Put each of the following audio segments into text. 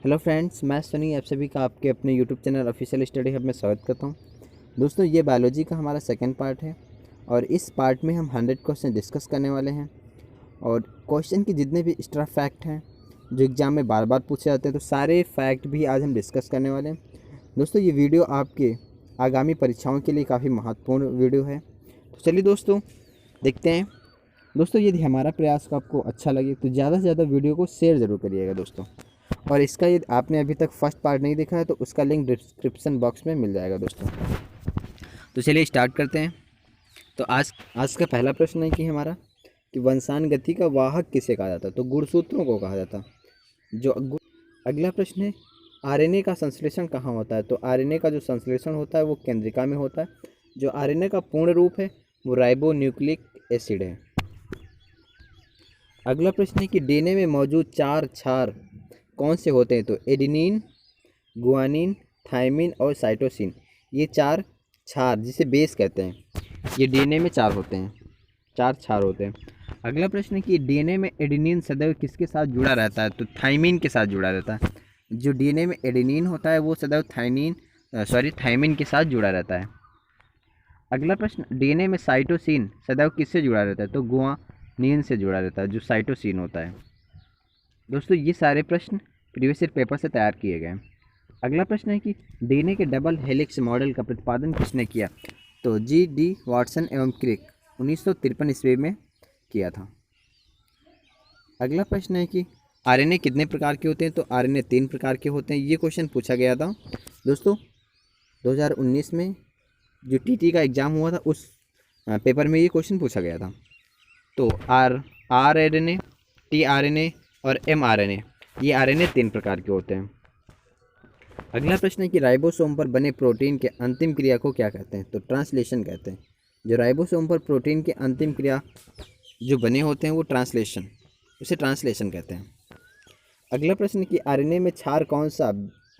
Hello friends, मैं सनी आप सभी का आपके अपने YouTube channel official study hub में स्वागत करता हूं। दोस्तों, ये बायोलॉजी का हमारा सेकंड पार्ट है और इस पार्ट में हम 100 क्वेश्चन डिस्कस करने वाले हैं। और क्वेश्चन के जितने भी एक्स्ट्रा फैक्ट हैं जो एग्ज़ाम में बार बार पूछे जाते हैं, तो सारे फैक्ट भी आज हम डिस्कस करने वाले हैं। दोस्तों, ये वीडियो आपके आगामी परीक्षाओं के लिए काफ़ी महत्वपूर्ण वीडियो है। तो चलिए दोस्तों, देखते हैं। दोस्तों, यदि हमारा प्रयास को आपको अच्छा लगे तो ज़्यादा से ज़्यादा वीडियो को शेयर ज़रूर करिएगा दोस्तों। और इसका यदि आपने अभी तक फर्स्ट पार्ट नहीं देखा है तो उसका लिंक डिस्क्रिप्शन बॉक्स में मिल जाएगा दोस्तों। तो चलिए स्टार्ट करते हैं। तो आज का पहला प्रश्न है कि हमारा कि वंशान गति का वाहक किसे कहा जाता है? तो गुणसूत्रों को कहा जाता है। अगला प्रश्न है, आरएनए का संश्लेषण कहाँ होता है? तो आरएनए का जो संश्लेषण होता है वो केंद्रिका में होता है। जो आरएनए का पूर्ण रूप है वो राइबो न्यूक्लिक एसिड है। अगला प्रश्न है कि डीएनए में मौजूद 4 क्षार कौन से होते हैं? तो एडेनिन, गुआनिन, थायमिन और साइटोसिन, ये 4 क्षार जिसे बेस कहते हैं, ये डीएनए में 4 होते हैं, 4 क्षार होते हैं। अगला प्रश्न है कि डीएनए में एडेनिन सदैव किसके साथ जुड़ा रहता है? तो थायमिन के साथ जुड़ा रहता है। जो डीएनए में एडेनिन होता है वो सदैव थायमिन के साथ जुड़ा रहता है। अगला प्रश्न, डीएनए में साइटोसिन सदैव किससे जुड़ा रहता है? तो गुआनिन से जुड़ा रहता है, जो साइटोसिन होता है। दोस्तों, ये सारे प्रश्न प्रीवियस ईयर पेपर से तैयार किए गए हैं। अगला प्रश्न है कि डीएनए के डबल हेलिक्स मॉडल का प्रतिपादन किसने किया? तो जी.डी. वाटसन एवं क्रिक 1953 ईस्वी में किया था। अगला प्रश्न है कि आरएनए कितने प्रकार के होते हैं? तो आरएनए 3 प्रकार के होते हैं। ये क्वेश्चन पूछा गया था दोस्तों 2019 में, जो टीटी का एग्ज़ाम हुआ था उस पेपर में ये क्वेश्चन पूछा गया था। तो आरएनए, टीआरएनए और एमआरएनए, ये आरएनए 3 प्रकार के होते हैं। अगला प्रश्न है कि राइबोसोम पर बने प्रोटीन के अंतिम क्रिया को क्या कहते हैं? तो ट्रांसलेशन कहते हैं। जो राइबोसोम पर प्रोटीन के अंतिम क्रिया जो बने होते हैं वो उसे ट्रांसलेशन कहते हैं। अगला प्रश्न है कि आरएनए में क्षार कौन सा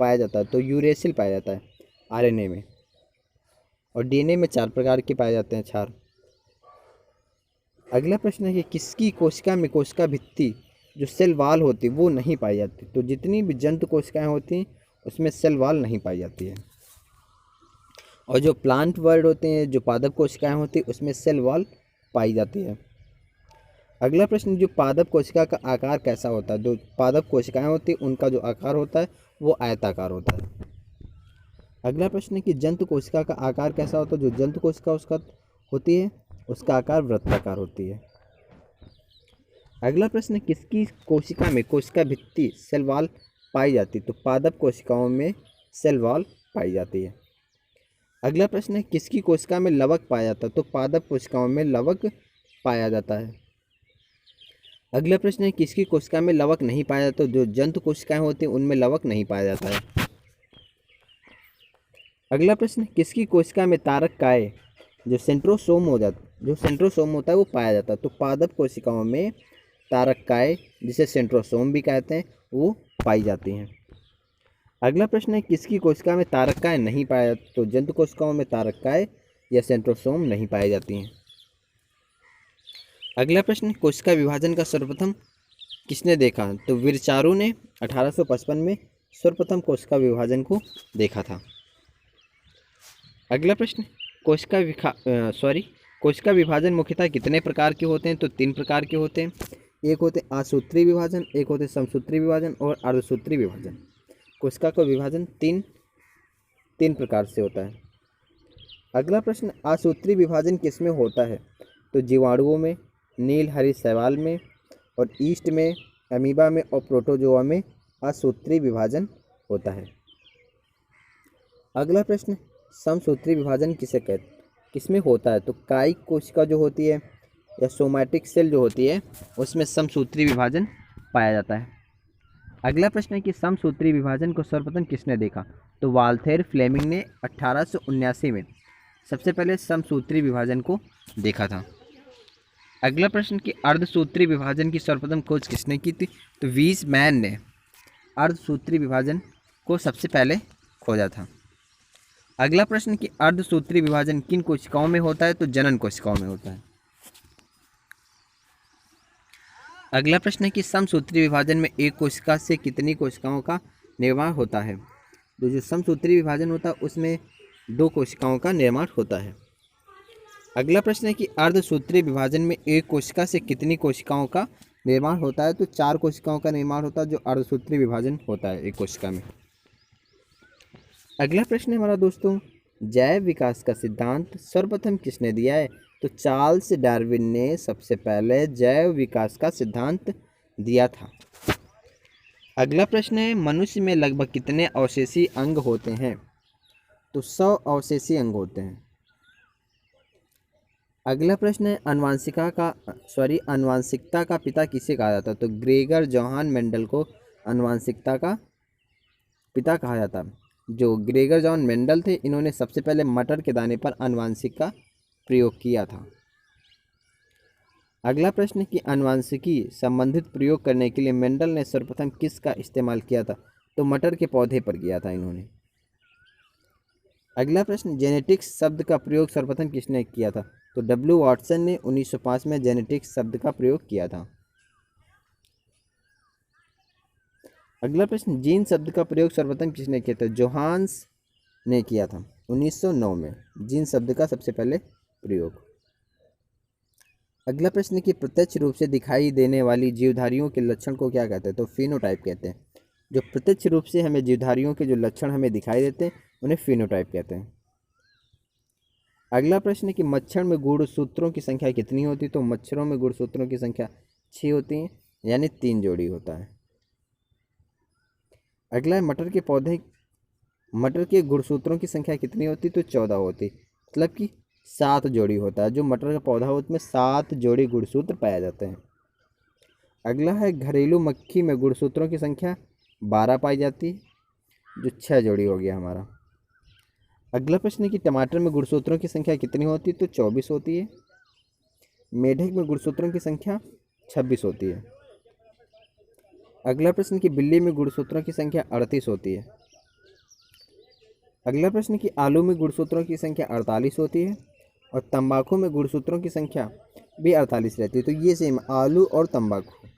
पाया जाता है? तो यूरेसिल पाया जाता है आरएनए में। और डीएनए में 4 प्रकार के पाए जाते हैं क्षार। अगला प्रश्न है कि किसकी कोशिका में कोशिका भित्ति जो सेल वाल होती है वो नहीं पाई जाती? तो जितनी भी जंतु कोशिकाएं होती हैं उसमें सेल वाल नहीं पाई जाती है। और जो प्लांट वर्ल्ड होते हैं, जो पादप कोशिकाएं होती हैं, उसमें सेल वाल पाई जाती है। अगला प्रश्न, जो पादप कोशिका का आकार कैसा होता है? जो पादप कोशिकाएं होती हैं उनका जो आकार होता है वो आयताकार होता है। अगला प्रश्न है कि जंतु कोशिका का आकार कैसा होता है? जो जंतु कोशिका उसका होती है उसका आकार वृत्ताकार होती है। अगला प्रश्न, किसकी कोशिका में कोशिका भित्ति सेल वॉल पाई जाती है? तो पादप कोशिकाओं में सेल वॉल पाई जाती है। अगला प्रश्न है, किसकी कोशिका में लवक पाया जाता है? तो पादप कोशिकाओं में लवक पाया जाता है। अगला प्रश्न है, किसकी कोशिका में लवक नहीं पाया जाता? जो जंतु कोशिकाएं होती हैं उनमें लवक नहीं पाया जाता है। अगला प्रश्न, किसकी कोशिका में तारक काय जो सेंट्रोसोम होता है वो पाया जाता है? तो पादप कोशिकाओं में तारक काय, जिसे सेंट्रोसोम भी कहते हैं, वो पाई जाती हैं। अगला प्रश्न है, किसकी कोशिका में तारक काय नहीं पाया जाता? तो जंतु कोशिकाओं में तारक काय या सेंट्रोसोम नहीं पाई जाती हैं। अगला प्रश्न, कोशिका विभाजन का सर्वप्रथम किसने देखा? तो विरचारू ने 1855 में सर्वप्रथम कोशिका विभाजन को देखा था। अगला प्रश्न, कोशिका विभाजन मुख्यतः कितने प्रकार के होते हैं? तो 3 प्रकार के होते हैं। एक होते हैं आसूत्री विभाजन, एक होते हैं समसूत्री विभाजन और अर्धसूत्री विभाजन। कोशिका का विभाजन तीन प्रकार से होता है। अगला प्रश्न, आसूत्री विभाजन किसमें होता है? तो जीवाणुओं में, नील हरी शैवाल में और ईस्ट में, अमीबा में और प्रोटोजोआ में आसूत्री विभाजन होता है। अगला प्रश्न, समसूत्री विभाजन किसमें होता है? तो कायिक कोशिका जो होती है या सोमैटिक सेल जो होती है उसमें समसूत्री विभाजन पाया जाता है। अगला प्रश्न है कि समसूत्री विभाजन को सर्वप्रथम किसने देखा? तो वाल्थेर फ्लेमिंग ने 1879 में सबसे पहले समसूत्री विभाजन को देखा था। अगला प्रश्न कि अर्धसूत्री विभाजन की सर्वप्रथम खोज किसने की थी? तो वीज़मैन ने अर्धसूत्री विभाजन को सबसे पहले खोजा था। अगला प्रश्न कि अर्धसूत्री विभाजन किन कोशिकाओं में होता है? तो जनन कोशिकाओं में होता है। अगला प्रश्न है कि समसूत्री विभाजन में एक कोशिका से कितनी कोशिकाओं का निर्माण होता है। तो जो समसूत्री विभाजन होता है उसमें 2 कोशिकाओं का निर्माण होता है। अगला प्रश्न है कि अर्धसूत्रीय विभाजन में एक कोशिका से कितनी कोशिकाओं का निर्माण होता है? तो 4 कोशिकाओं का निर्माण होता है जो अर्धसूत्रीय विभाजन होता है एक कोशिका में। अगला प्रश्न है हमारा दोस्तों, जैव विकास का सिद्धांत सर्वप्रथम किसने दिया है? तो चार्ल्स डार्विन ने सबसे पहले जैव विकास का सिद्धांत दिया था। अगला प्रश्न है, मनुष्य में लगभग कितने अवशेषी अंग होते हैं? तो 100 अवशेषी अंग होते हैं। अगला प्रश्न है, आनुवांशिकता का पिता किसे कहा जाता है? तो ग्रेगर जोहान मेंडल को आनुवांशिकता का पिता कहा जाता। जो ग्रेगर जॉन मेंडल थे, इन्होंने सबसे पहले मटर के दाने पर आनुवांशिक का प्रयोग किया था। अगला प्रश्न है कि आनुवांशिकी संबंधित प्रयोग करने के लिए मेंडल ने सर्वप्रथम किसका इस्तेमाल किया था? तो मटर के पौधे पर किया था इन्होंने। अगला प्रश्न, जेनेटिक्स शब्द का प्रयोग सर्वप्रथम किसने किया था? तो डब्ल्यू वाटसन ने 1905 में जेनेटिक्स शब्द का प्रयोग किया था। अगला प्रश्न, जीन शब्द का प्रयोग सर्वप्रथम किसने किया था? जोहान्स ने किया था 1909 में जीन शब्द का सबसे पहले प्रयोग। अगला प्रश्न कि प्रत्यक्ष रूप से दिखाई देने वाली जीवधारियों के लक्षण को क्या कहते हैं? तो फिनोटाइप कहते हैं। जो प्रत्यक्ष रूप से हमें जीवधारियों के जो लक्षण हमें दिखाई देते हैं उन्हें फिनोटाइप कहते हैं। अगला प्रश्न है कि मच्छर में गुणसूत्रों की संख्या कितनी होती है? तो मच्छरों में गुणसूत्रों की संख्या 6 होती है, यानी 3 जोड़ी होता है। अगला है, मटर के गुणसूत्रों की संख्या कितनी होती? तो 14 होती, मतलब कि 7 जोड़ी होता है। जो मटर का पौधा हो उसमें 7 जोड़ी गुणसूत्र पाए जाते हैं। अगला है, घरेलू मक्खी में गुणसूत्रों की संख्या 12 पाई जाती है, जो 6 जोड़ी हो गया हमारा। अगला प्रश्न है कि टमाटर में गुणसूत्रों की संख्या कितनी होती है? तो 24 होती है। मेढक में गुणसूत्रों की संख्या 26 होती है। अगला प्रश्न कि बिल्ली में गुणसूत्रों की संख्या 38 होती है। अगला प्रश्न कि आलू में गुणसूत्रों की संख्या 48 होती है और तंबाकू में गुणसूत्रों की संख्या भी 48 रहती है। तो ये सेम आलू और तंबाकू।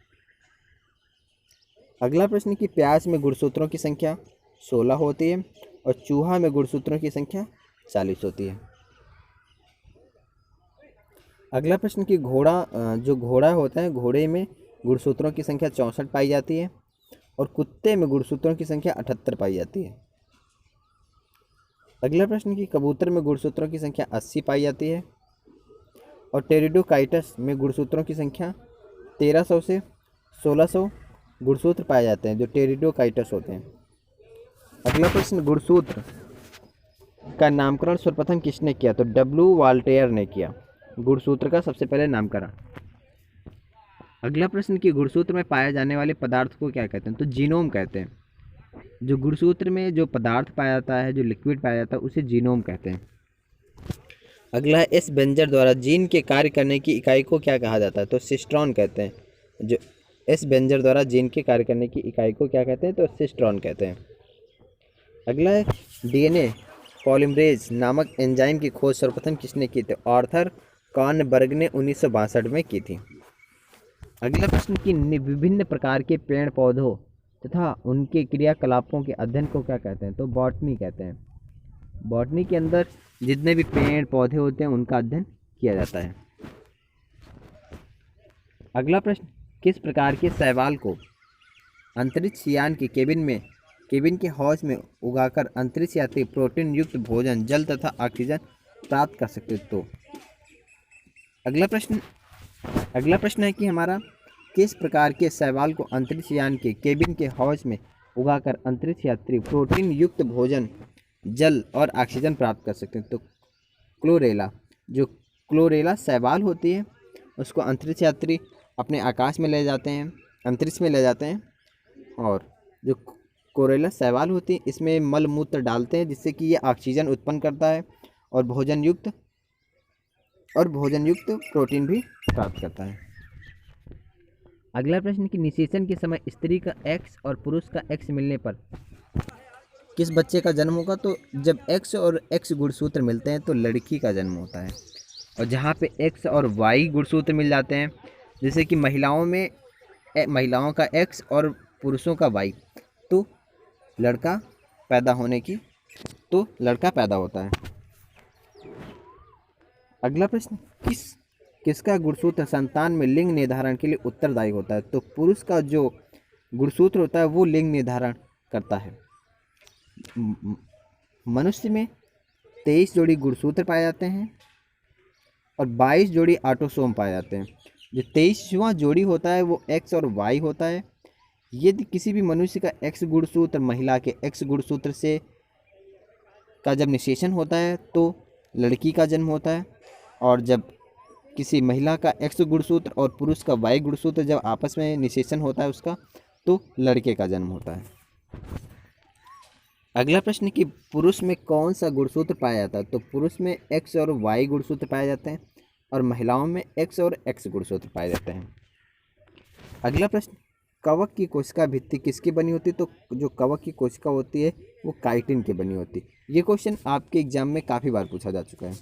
अगला प्रश्न कि प्याज में गुणसूत्रों की संख्या 16 होती है और चूहा में गुणसूत्रों की संख्या 40 होती है। अगला प्रश्न कि घोड़ा होता है, घोड़े में गुणसूत्रों की संख्या 64 पाई जाती है और कुत्ते में गुणसूत्रों की संख्या 78 पाई जाती है। अगला प्रश्न कि कबूतर में गुणसूत्रों की संख्या 80 पाई जाती है और टेरिडोकाइटस में गुणसूत्रों की संख्या 1300 से 1600 गुणसूत्र पाए जाते हैं, जो टेरिडोकाइटस होते हैं। अगला प्रश्न, गुणसूत्र का नामकरण सर्वप्रथम किसने किया? तो डब्ल्यू वाल्टेयर ने किया गुणसूत्र का सबसे पहले नामकरण। अगला प्रश्न कि गुणसूत्र में पाए जाने वाले पदार्थ को क्या कहते हैं? तो जीनोम कहते हैं। जो गुणसूत्र में जो पदार्थ पाया जाता है, जो लिक्विड पाया जाता है, उसे जीनोम कहते हैं। अगला है, एस बेंजर द्वारा जीन के कार्य करने की इकाई को क्या कहा जाता है? तो सिस्ट्रॉन कहते हैं। जो एस बेंजर द्वारा जीन के कार्य करने की इकाई को क्या कहते हैं? तो सिस्ट्रॉन कहते हैं। अगला है, डीएनए पॉलीमरेज नामक एंजाइम की खोज सर्वप्रथम किसने की थी? आर्थर कॉर्नबर्ग ने 1962 में की थी। अगला प्रश्न कि विभिन्न प्रकार के पेड़ पौधों तथा उनके क्रियाकलापों के अध्ययन को क्या कहते हैं? तो बॉटनी कहते हैं। बॉटनी के अंदर जितने भी पेड़ पौधे होते हैं उनका अध्ययन किया जाता है। अगला प्रश्न, किस प्रकार के शैवाल को अंतरिक्ष यान के केबिन के हौज में उगाकर अंतरिक्ष यात्री प्रोटीन युक्त भोजन, जल तथा ऑक्सीजन प्राप्त कर सकते? तो अगला प्रश्न है कि हमारा किस प्रकार के शैवाल को अंतरिक्ष यान के केबिन के हौज में उगाकर अंतरिक्ष यात्री प्रोटीन युक्त भोजन, जल और ऑक्सीजन प्राप्त कर सकते हैं? तो क्लोरेला। जो क्लोरेला शैवाल होती है उसको अंतरिक्ष यात्री अपने आकाश में ले जाते हैं, अंतरिक्ष में ले जाते हैं, और जो क्लोरेला शैवाल होती है इसमें मल मूत्र डालते हैं जिससे कि ये ऑक्सीजन उत्पन्न करता है और भोजन युक्त प्रोटीन भी प्राप्त करता है। अगला प्रश्न कि निषेचन के समय स्त्री का एक्स और पुरुष का एक्स मिलने पर किस बच्चे का जन्म होगा? तो जब एक्स और एक्स गुणसूत्र मिलते हैं तो लड़की का जन्म होता है। और जहाँ पे एक्स और वाई गुणसूत्र मिल जाते हैं, जैसे कि महिलाओं का एक्स और पुरुषों का वाई, तो लड़का पैदा होने की, तो लड़का पैदा होता है। अगला प्रश्न, किसका गुणसूत्र संतान में लिंग निर्धारण के लिए उत्तरदायी होता है? तो पुरुष का जो गुणसूत्र होता है वो लिंग निर्धारण करता है। मनुष्य में 23 जोड़ी गुणसूत्र पाए जाते हैं और 22 जोड़ी ऑटोसोम पाए जाते हैं। जो 23वां जोड़ी होता है वो एक्स और वाई होता है। यदि किसी भी मनुष्य का एक्स गुणसूत्र महिला के एक्स गुणसूत्र से का जब निषेचन होता है तो लड़की का जन्म होता है, और जब किसी महिला का एक्स गुणसूत्र और पुरुष का वाई गुणसूत्र जब आपस में निषेचन होता है उसका, तो लड़के का जन्म होता है। अगला प्रश्न कि पुरुष में कौन सा गुणसूत्र पाया जाता है? तो पुरुष में एक्स और वाई गुणसूत्र पाए जाते हैं और महिलाओं में एक्स और एक्स गुणसूत्र पाए जाते हैं। अगला प्रश्न, कवक की कोशिका भित्ति किसकी बनी होती है? तो जो कवक की कोशिका होती है वो काइटिन की बनी होती है। ये क्वेश्चन आपके एग्जाम में काफ़ी बार पूछा जा चुका है।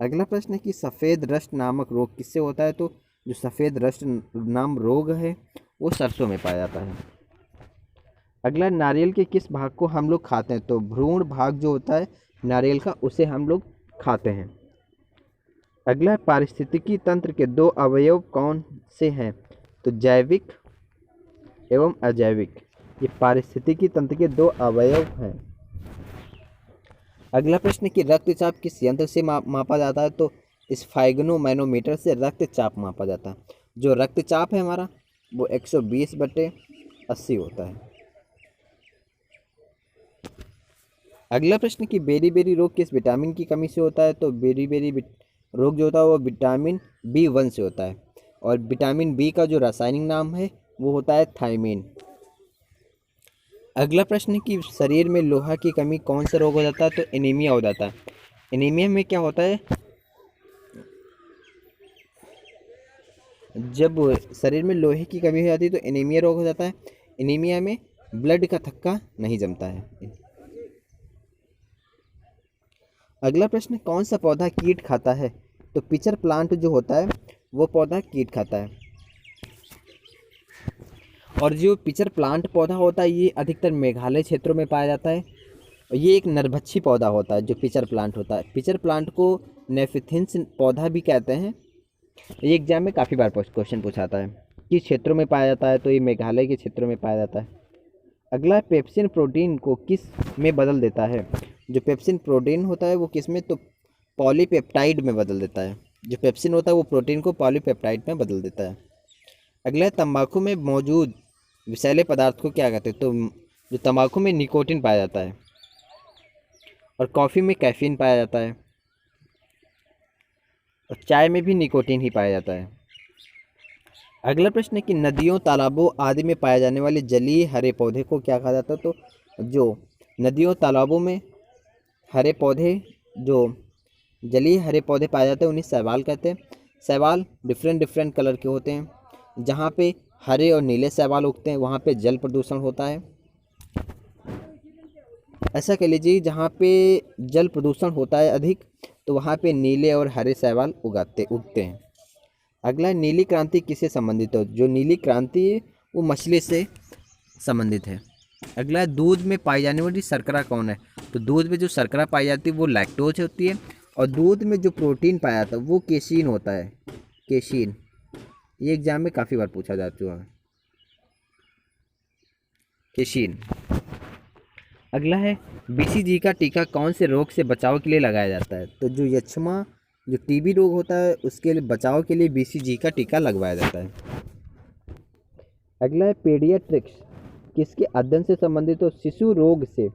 अगला प्रश्न है कि सफ़ेद रस्ट नामक रोग किससे होता है? तो जो सफ़ेद रस्ट नाम रोग है वो सरसों में पाया जाता है। अगला, नारियल के किस भाग को हम लोग खाते हैं? तो भ्रूण भाग जो होता है नारियल का, उसे हम लोग खाते हैं। अगला, पारिस्थितिकी तंत्र के 2 अवयव कौन से हैं? तो जैविक एवं अजैविक। ये पारिस्थितिकी तंत्र के 2 अवयव हैं। अगला प्रश्न कि रक्तचाप किस यंत्र से मापा जाता है? तो स्फाइग्नोमैनोमीटर से रक्तचाप मापा जाता है। जो रक्तचाप है हमारा वो 120/80 होता है। अगला प्रश्न कि बेरी रोग किस विटामिन की कमी से होता है? तो बेरी रोग जो होता है वो विटामिन B1 से होता है, और विटामिन बी का जो रासायनिक नाम है वो होता है थायमीन। अगला प्रश्न कि शरीर में लोहा की कमी कौन सा रोग हो जाता है? तो एनीमिया हो जाता है। एनीमिया में क्या होता है, जब शरीर में लोहे की कमी हो जाती है तो एनीमिया रोग हो जाता है। एनीमिया में ब्लड का थक्का नहीं जमता है। अगला प्रश्न, कौन सा पौधा कीट खाता है? तो पिचर प्लांट जो होता है वो पौधा कीट खाता है। और जो पिचर प्लांट पौधा होता है ये अधिकतर मेघालय क्षेत्रों में पाया जाता है। ये एक नरभक्षी पौधा होता है जो पिचर प्लांट होता है। पिचर प्लांट को नेफिथिन्स पौधा भी कहते हैं। ये एग्जाम में काफ़ी बार क्वेश्चन पूछाता है किस क्षेत्रों में पाया जाता है, तो ये मेघालय के क्षेत्रों में पाया जाता है। अगला, पेप्सिन प्रोटीन को किस में बदल देता है? जो पेप्सिन प्रोटीन होता है वो किस में, तो पॉलीपेप्टाइड में बदल देता है। जो पेप्सिन होता है वो प्रोटीन को पॉलीपेप्टाइड में बदल देता है। अगला, तंबाकू में मौजूद विषैले पदार्थ को क्या कहते हैं? तो जो तंबाकू में निकोटिन पाया जाता है, और कॉफ़ी में कैफीन पाया जाता है, और चाय में भी निकोटिन ही पाया जाता है। अगला प्रश्न है कि नदियों, तालाबों आदि में पाए जाने वाले जलीय हरे पौधे को क्या कहा जाता है? तो जो नदियों, तालाबों में हरे पौधे, जो जलीय हरे पौधे पाए जाते हैं उन्हें शैवाल कहते हैं। शैवाल डिफरेंट कलर के होते हैं। जहाँ पे हरे और नीले शैवाल उगते हैं वहाँ पे जल प्रदूषण होता है। ऐसा कह लीजिए जहाँ पे जल प्रदूषण होता है अधिक, तो वहाँ पे नीले और हरे शैवाल उगते हैं। अगला, नीली क्रांति किससे संबंधित है? जो नीली क्रांति है वो मछली से संबंधित है। अगला, दूध में पाई जाने वाली शर्करा कौन है? तो दूध में जो शर्करा पाई जाती है वो लैक्टोज होती है, और दूध में जो प्रोटीन पाया जाता है वो केसीन होता है। केसीन, ये एग्जाम में काफ़ी बार पूछा जा चुका है। केसीन। अगला है, BCG का टीका कौन से रोग से बचाव के लिए लगाया जाता है? तो जो यक्ष्मा, जो TB रोग होता है उसके लिए बचाव के लिए BCG का टीका लगवाया जाता है। अगला है, पीडियाट्रिक्स किसके अध्ययन से संबंधित हो? शिशु रोग से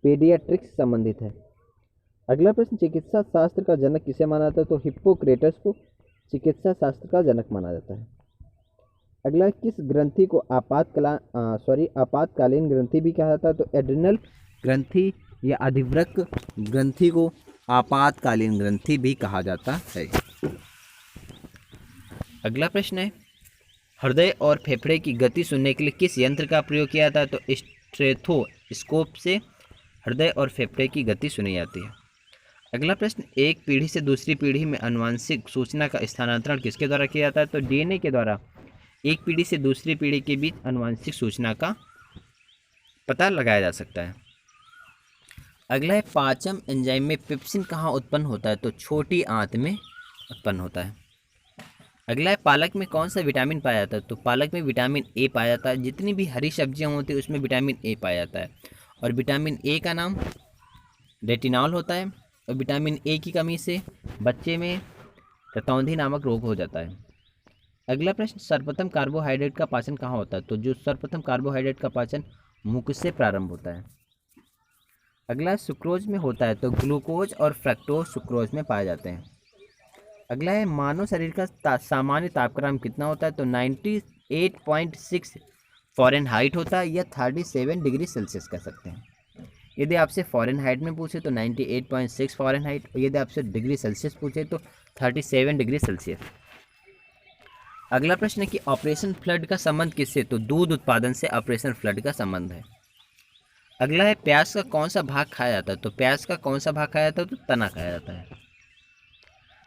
पीडियाट्रिक्स संबंधित है। अगला प्रश्न, चिकित्सा शास्त्र का जनक किसे माना जाता है? तो हिप्पोक्रेटस को चिकित्सा शास्त्र का जनक माना जाता है। अगला, किस ग्रंथि को आपातकालीन ग्रंथि भी कहा जाता है? तो एड्रिनल ग्रंथि या अधिवृक्क ग्रंथि को आपातकालीन ग्रंथि भी कहा जाता है। अगला प्रश्न है, हृदय और फेफड़े की गति सुनने के लिए किस यंत्र का प्रयोग किया जाता है? तो स्टेथोस्कोप से हृदय और फेफड़े की गति सुनी जाती है। अगला प्रश्न, एक पीढ़ी से दूसरी पीढ़ी में आनुवंशिक सूचना का स्थानांतरण किसके द्वारा किया जाता है? तो DNA के द्वारा एक पीढ़ी से दूसरी पीढ़ी के बीच आनुवंशिक सूचना का पता लगाया जा सकता है। अगला है पाचन एंजाइम में पेप्सिन कहाँ उत्पन्न होता है? तो छोटी आंत में उत्पन्न होता है। अगला है पालक में कौन सा विटामिन पाया जाता है? तो पालक में विटामिन ए पाया जाता है। जितनी भी हरी सब्जियां होती है उसमें विटामिन ए पाया जाता है, और विटामिन ए का नाम रेटिनॉल होता है, और विटामिन ए की कमी से बच्चे में रतौंधी नामक रोग हो जाता है। अगला प्रश्न, सर्वप्रथम कार्बोहाइड्रेट का पाचन कहाँ होता है? तो जो सर्वप्रथम कार्बोहाइड्रेट का पाचन मुख से प्रारंभ होता है। अगला सुक्रोज में होता है, तो ग्लूकोज और फ्रक्टोज सुक्रोज में पाए जाते हैं। अगला है मानव शरीर का सामान्य तापक्रम कितना होता है? तो 98.6 फ़ारेनहाइट होता है, या 37 डिग्री सेल्सियस कह सकते हैं। यदि आपसे फ़ारेनहाइट में पूछे तो 98.6 फ़ारेनहाइट, और यदि आपसे डिग्री सेल्सियस पूछे तो 37 डिग्री सेल्सियस। अगला प्रश्न है कि ऑपरेशन फ्लड का संबंध किससे? तो दूध उत्पादन से ऑपरेशन फ्लड का संबंध है। अगला है प्याज का कौन सा भाग खाया जाता है? तो प्याज का कौन सा भाग खाया जाता है? तो तना खाया जाता है।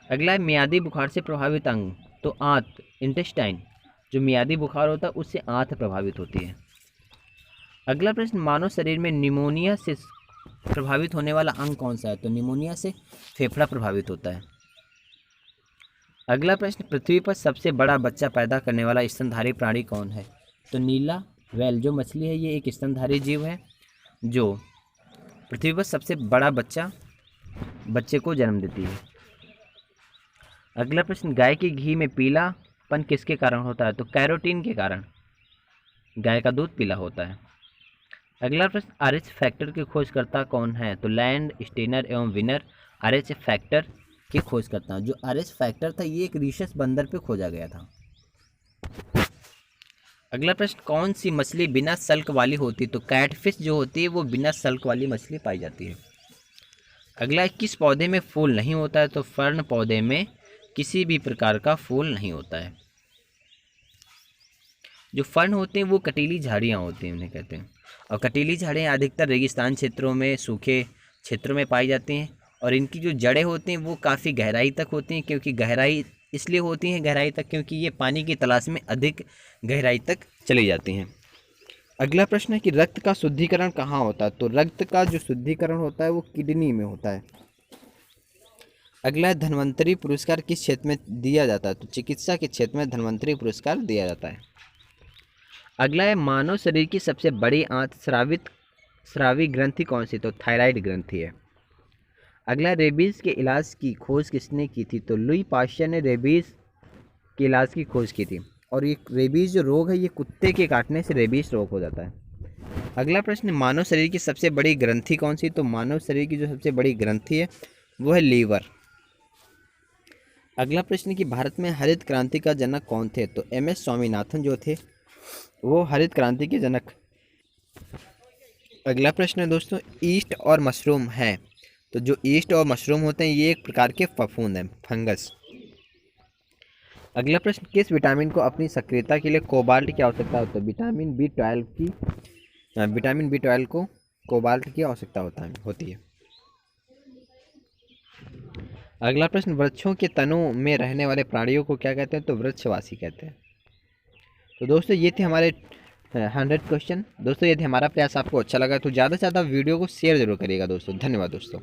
अगला है मियादी बुखार से प्रभावित अंग, तो आंत, इंटेस्टाइन। जो मियादी बुखार होता है उससे आंत प्रभावित होती है। अगला प्रश्न, मानव शरीर में निमोनिया से प्रभावित होने वाला अंग कौन सा है? तो निमोनिया से फेफड़ा प्रभावित होता है। अगला प्रश्न, पृथ्वी पर सबसे बड़ा बच्चा पैदा करने वाला स्तनधारी प्राणी कौन है? तो नीला व्हेल जो मछली है ये एक स्तनधारी जीव है जो पृथ्वी पर सबसे बड़ा बच्चे को जन्म देती है। अगला प्रश्न, गाय के घी में पीलापन किसके कारण होता है? तो कैरोटीन के कारण गाय का दूध पीला होता है। अगला प्रश्न, आरएच फैक्टर के खोजकर्ता कौन है? तो लैंड, स्टेनर एवं विनर आरएच फैक्टर के खोजकर्ता। जो आरएच फैक्टर था ये एक रीशस बंदर पे खोजा गया था। अगला प्रश्न, कौन सी मछली बिना सल्क वाली होती है? तो कैटफिश जो होती है वो बिना सल्क वाली मछली पाई जाती है। अगला, किस पौधे में फूल नहीं होता है? तो फर्न पौधे में किसी भी प्रकार का फूल नहीं होता है। जो फर्न होते हैं वो कटीली झाड़ियाँ होती हैं उन्हें कहते हैं, और कटीली झाड़ियाँ अधिकतर रेगिस्तान क्षेत्रों में, सूखे क्षेत्रों में पाई जाती हैं, और इनकी जो जड़ें होती हैं वो काफ़ी गहराई तक होती हैं। क्योंकि गहराई इसलिए होती हैं गहराई तक क्योंकि ये पानी की तलाश में अधिक गहराई तक चली जाती हैं। अगला प्रश्न है कि रक्त का शुद्धिकरण कहाँ होता है? तो रक्त का जो शुद्धिकरण होता है वो किडनी में होता है। अगला है धन्वंतरी पुरस्कार किस क्षेत्र में दिया जाता है? तो चिकित्सा के क्षेत्र में धन्वंतरी पुरस्कार दिया जाता है। अगला है मानव शरीर की सबसे बड़ी आंत स्रावी ग्रंथि कौन सी? तो थायराइड ग्रंथि है। अगला, रेबीज़ के इलाज की खोज किसने की थी? तो लुई पाश्चर ने रेबीज़ के इलाज की खोज की थी, और ये रेबीज़ जो रोग है ये कुत्ते के काटने से रेबीज़ रोग हो जाता है। अगला प्रश्न, मानव शरीर की सबसे बड़ी ग्रंथि कौन सी? तो मानव शरीर की जो सबसे बड़ी ग्रंथि है वो है लीवर। अगला प्रश्न कि भारत में हरित क्रांति का जनक कौन थे? तो एम.एस. स्वामीनाथन जो थे वो हरित क्रांति के जनक। अगला प्रश्न है दोस्तों, ईस्ट और मशरूम है, तो जो ईस्ट और मशरूम होते हैं ये एक प्रकार के फफूंद हैं, फंगस। अगला प्रश्न, किस विटामिन को अपनी सक्रियता के लिए कोबाल्ट की आवश्यकता होती है? विटामिन बी12 को कोबाल्ट की आवश्यकता होती है। अगला प्रश्न, वृक्षों के तनों में रहने वाले प्राणियों को क्या कहते हैं? तो वृक्षवासी कहते हैं। तो दोस्तों ये थे हमारे 100 क्वेश्चन। दोस्तों यदि हमारा प्रयास आपको अच्छा लगा तो ज़्यादा से ज़्यादा वीडियो को शेयर जरूर करिएगा दोस्तों। धन्यवाद दोस्तों।